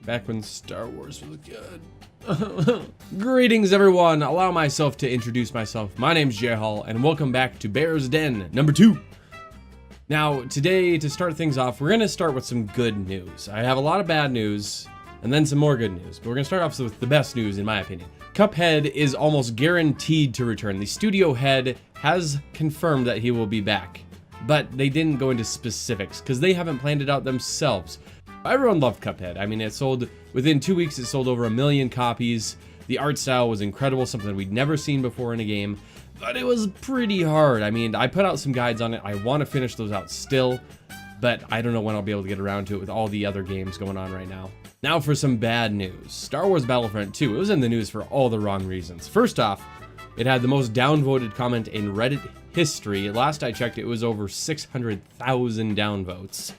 Back when Star Wars was good. Greetings, everyone. Allow myself to introduce myself. My name's Jay Hall, and welcome back to Bear's Den number 2. Now, today, to start things off, we're going to start with some good news. I have a lot of bad news, and then some more good news. But we're going to start off with the best news, in my opinion. Cuphead is almost guaranteed to return. The studio head has confirmed that he will be back, but they didn't go into specifics because they haven't planned it out themselves. Everyone loved Cuphead. I mean, it sold, within 2 weeks, it sold over 1 million copies. The art style was incredible, something we'd never seen before in a game, but it was pretty hard. I mean, I put out some guides on it. I want to finish those out still, but I don't know when I'll be able to get around to it with all the other games going on right now. Now for some bad news. Star Wars Battlefront 2, it was in the news for all the wrong reasons. First off, it had the most downvoted comment in Reddit history. Last I checked, it was over 600,000 downvotes.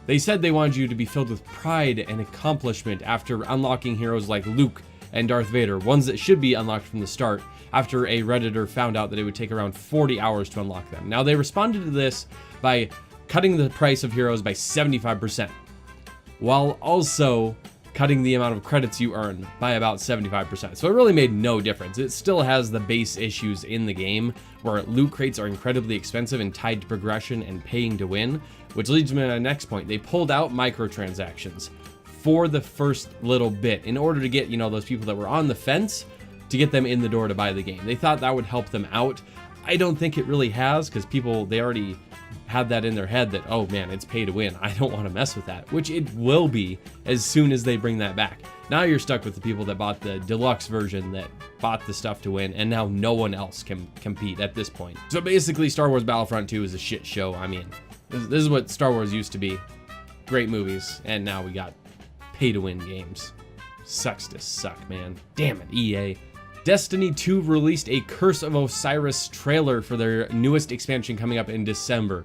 They said they wanted you to be filled with pride and accomplishment after unlocking heroes like Luke and Darth Vader, ones that should be unlocked from the start, after a Redditor found out that it would take around 40 hours to unlock them. Now, they responded to this by cutting the price of heroes by 75%, while also cutting the amount of credits you earn by about 75%. So it really made no difference. It still has the base issues in the game, where loot crates are incredibly expensive and tied to progression and paying to win, which leads me to my next point. They pulled out microtransactions for the first little bit in order to get, those people that were on the fence, to get them in the door to buy the game. They thought that would help them out. I don't think it really has, because people, they already had that in their head that, oh man, it's pay to win. I don't want to mess with that, which it will be as soon as they bring that back. Now you're stuck with the people that bought the deluxe version, that bought the stuff to win, and now no one else can compete at this point. So basically, Star Wars Battlefront 2 is a shit show. I mean, this is what Star Wars used to be. Great movies, and now we got pay to win games. Sucks to suck, man. Damn it, EA. Destiny 2 released a Curse of Osiris trailer for their newest expansion coming up in December.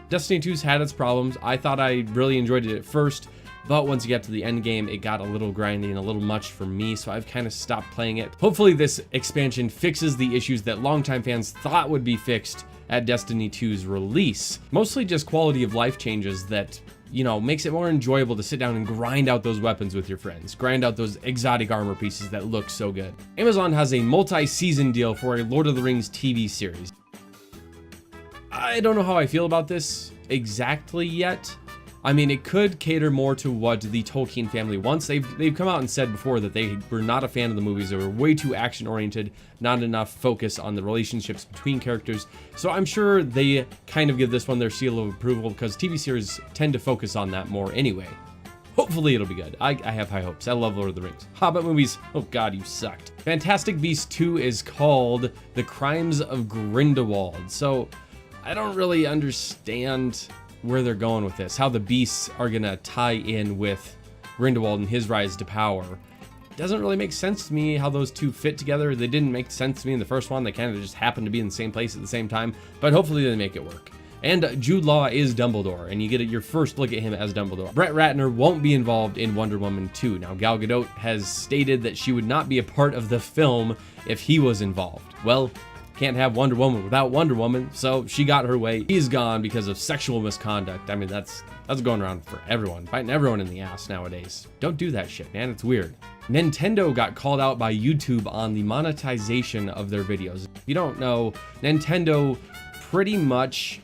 Destiny 2's had its problems. I thought I really enjoyed it at first, but once you get to the end game, it got a little grindy and a little much for me, so I've kind of stopped playing it. Hopefully this expansion fixes the issues that longtime fans thought would be fixed at Destiny 2's release. Mostly just quality of life changes that, makes it more enjoyable to sit down and grind out those weapons with your friends. Grind out those exotic armor pieces that look so good. Amazon has a multi-season deal for a Lord of the Rings TV series. I don't know how I feel about this exactly yet. I mean, it could cater more to what the Tolkien family wants. They've come out and said before that they were not a fan of the movies. They were way too action-oriented, not enough focus on the relationships between characters. So I'm sure they kind of give this one their seal of approval, because TV series tend to focus on that more anyway. Hopefully it'll be good. I have high hopes. I love Lord of the Rings. Hobbit movies, oh god, you sucked. Fantastic Beasts 2 is called The Crimes of Grindelwald. So I don't really understand where they're going with this, how the beasts are gonna tie in with Grindelwald and his rise to power. It doesn't really make sense to me how those two fit together. They didn't make sense to me in the first one. They kind of just happened to be in the same place at the same time, but hopefully they make it work. And Jude Law is Dumbledore, and you get your first look at him as Dumbledore. Brett Ratner won't be involved in Wonder Woman 2. Now, Gal Gadot has stated that she would not be a part of the film if he was involved. Well, can't have Wonder Woman without Wonder Woman, so she got her way. He's gone because of sexual misconduct. I mean, that's going around for everyone, biting everyone in the ass nowadays. Don't do that shit, man. It's weird. Nintendo got called out by YouTube on the monetization of their videos. If you don't know, Nintendo pretty much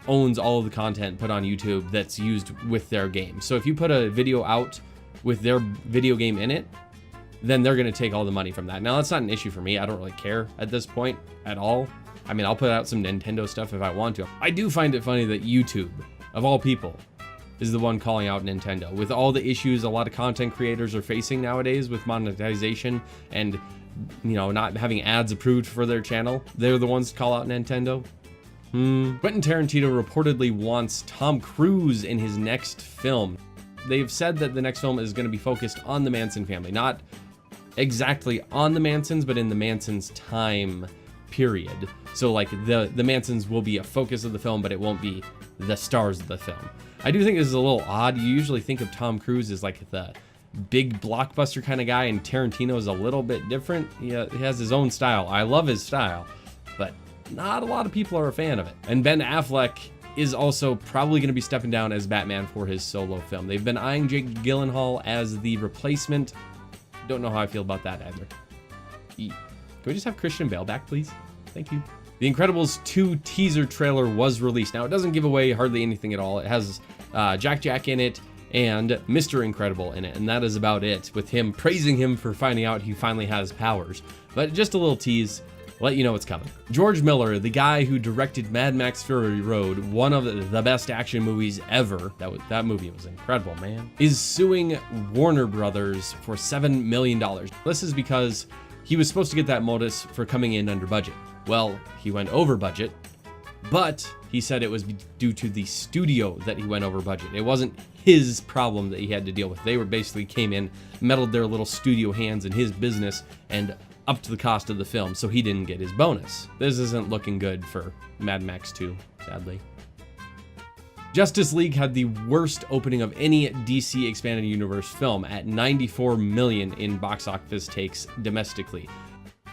owns all of the content put on YouTube that's used with their game. So if you put a video out with their video game in it, then they're going to take all the money from that. Now, that's not an issue for me. I don't really care at this point at all. I mean, I'll put out some Nintendo stuff if I want to. I do find it funny that YouTube, of all people, is the one calling out Nintendo. With all the issues a lot of content creators are facing nowadays with monetization and, not having ads approved for their channel, they're the ones to call out Nintendo. Quentin Tarantino reportedly wants Tom Cruise in his next film. They've said that the next film is going to be focused on the Manson family, not exactly on the Mansons, but in the Mansons time period. So like the Mansons will be a focus of the film, but it won't be the stars of the film. I do think this is a little odd. You usually think of Tom Cruise as like the big blockbuster kind of guy, and Tarantino is a little bit different. He has his own style. I love his style, but not a lot of people are a fan of it. And Ben Affleck is also probably going to be stepping down as Batman for his solo film. They've been eyeing Jake Gyllenhaal as the replacement. Don't know how I feel about that either. Can we just have Christian Bale back, please? Thank you. The Incredibles 2 teaser trailer was released. Now, it doesn't give away hardly anything at all. It has Jack in it and Mr. Incredible in it, and that is about it, with him praising him for finding out he finally has powers. But just a little tease, let you know what's coming. George Miller, the guy who directed Mad Max Fury Road, one of the best action movies ever, that movie was incredible, man, is suing Warner Brothers for $7 million. This is because he was supposed to get that modus for coming in under budget. Well, he went over budget, but he said it was due to the studio that he went over budget. It wasn't his problem that he had to deal with. They were basically came in, meddled their little studio hands in his business, and up to the cost of the film, so he didn't get his bonus. This isn't looking good for Mad Max 2, sadly. Justice League had the worst opening of any DC Expanded Universe film at $94 million in box office takes domestically.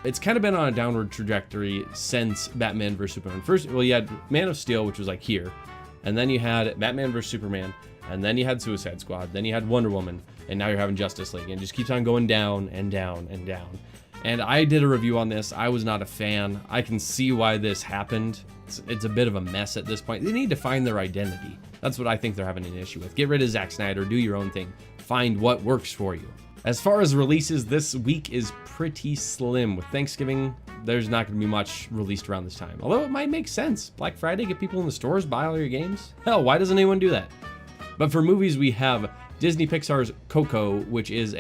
It's kind of been on a downward trajectory since Batman vs. Superman. First, well, you had Man of Steel, which was like here, and then you had Batman vs. Superman, and then you had Suicide Squad, then you had Wonder Woman, and now you're having Justice League, and it just keeps on going down and down and down. And I did a review on this. I was not a fan. I can see why this happened. It's a bit of a mess at this point. They need to find their identity. That's what I think they're having an issue with. Get rid of Zack Snyder, do your own thing. Find what works for you. As far as releases, this week is pretty slim. With Thanksgiving, there's not going to be much released around this time. Although it might make sense. Black Friday, get people in the stores, buy all your games. Hell, why doesn't anyone do that? But for movies, we have Disney Pixar's Coco, which is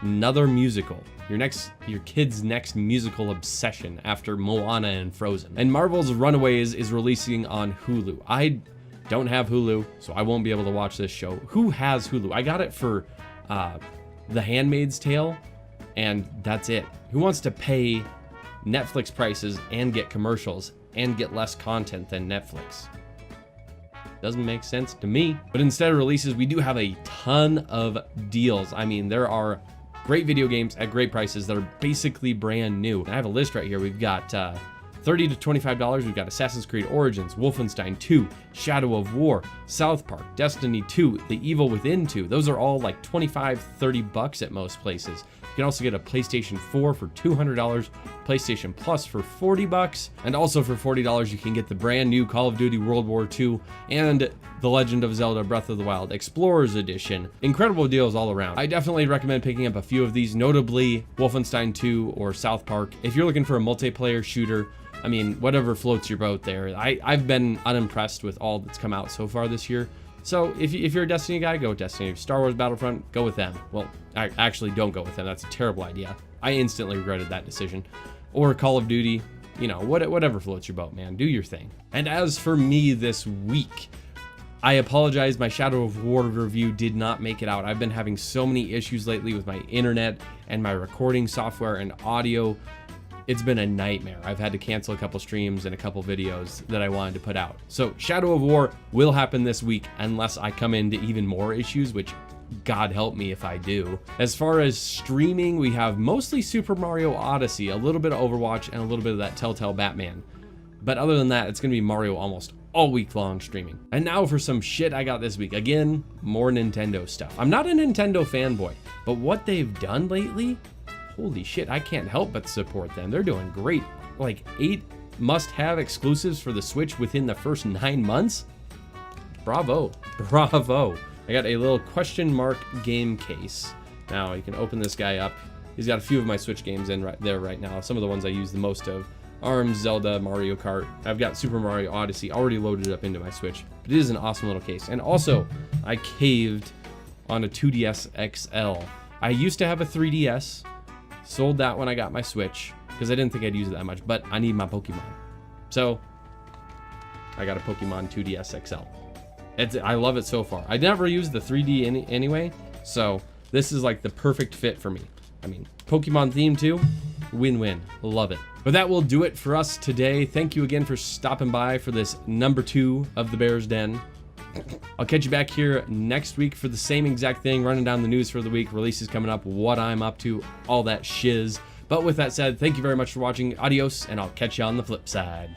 another musical. Your kid's next musical obsession after Moana and Frozen. And Marvel's Runaways is releasing on Hulu. I don't have Hulu, so I won't be able to watch this show. Who has Hulu? I got it for The Handmaid's Tale, and that's it. Who wants to pay Netflix prices and get commercials and get less content than Netflix? Doesn't make sense to me. But instead of releases, we do have a ton of deals. I mean, there are great video games at great prices that are basically brand new. I have a list right here. We've got $30 to $25. We've got Assassin's Creed Origins, Wolfenstein 2, Shadow of War, South Park, Destiny 2, The Evil Within 2. Those are all like $25, $30 at most places. You can also get a PlayStation 4 for $200, PlayStation Plus for $40, and also for $40 you can get the brand new Call of Duty World War II and The Legend of Zelda Breath of the Wild Explorers Edition. Incredible deals all around. I definitely recommend picking up a few of these, notably Wolfenstein 2 or South Park. If you're looking for a multiplayer shooter, I mean, whatever floats your boat there. I've been unimpressed with all that's come out so far this year. So if you're a Destiny guy, go with Destiny. Star Wars Battlefront, go with them. Well, actually don't go with them. That's a terrible idea. I instantly regretted that decision. Or Call of Duty, you know, whatever floats your boat, man. Do your thing. And as for me this week, I apologize, my Shadow of War review did not make it out. I've been having so many issues lately with my internet and my recording software and audio. It's been a nightmare. I've had to cancel a couple streams and a couple videos that I wanted to put out. So Shadow of War will happen this week unless I come into even more issues, which God help me if I do. As far as streaming, we have mostly Super Mario Odyssey, a little bit of Overwatch, and a little bit of that Telltale Batman. But other than that, it's gonna be Mario almost all week long streaming. And now for some shit I got this week. Again, more Nintendo stuff. I'm not a Nintendo fanboy, but what they've done lately, holy shit, I can't help but support them. They're doing great. Like 8 must-have exclusives for the Switch within the first 9 months. Bravo, bravo. I got a little question mark game case. Now you can open this guy up. He's got a few of my Switch games in right there right now. Some of the ones I use the most of. ARMS, Zelda, Mario Kart. I've got Super Mario Odyssey already loaded up into my Switch. But it is an awesome little case. And also, I caved on a 2DS XL. I used to have a 3DS. Sold that when I got my Switch because I didn't think I'd use it that much, but I need my Pokemon. So I got a Pokemon 2DS XL. I love it so far. I never used the 3D anyway, so this is like the perfect fit for me. I mean, Pokemon theme too, win-win, love it. But that will do it for us today. Thank you again for stopping by for this number 2 of the Bears Den. I'll catch you back here next week for the same exact thing, running down the news for the week, releases coming up, what I'm up to, all that shiz. But with that said, thank you very much for watching. Adios, and I'll catch you on the flip side.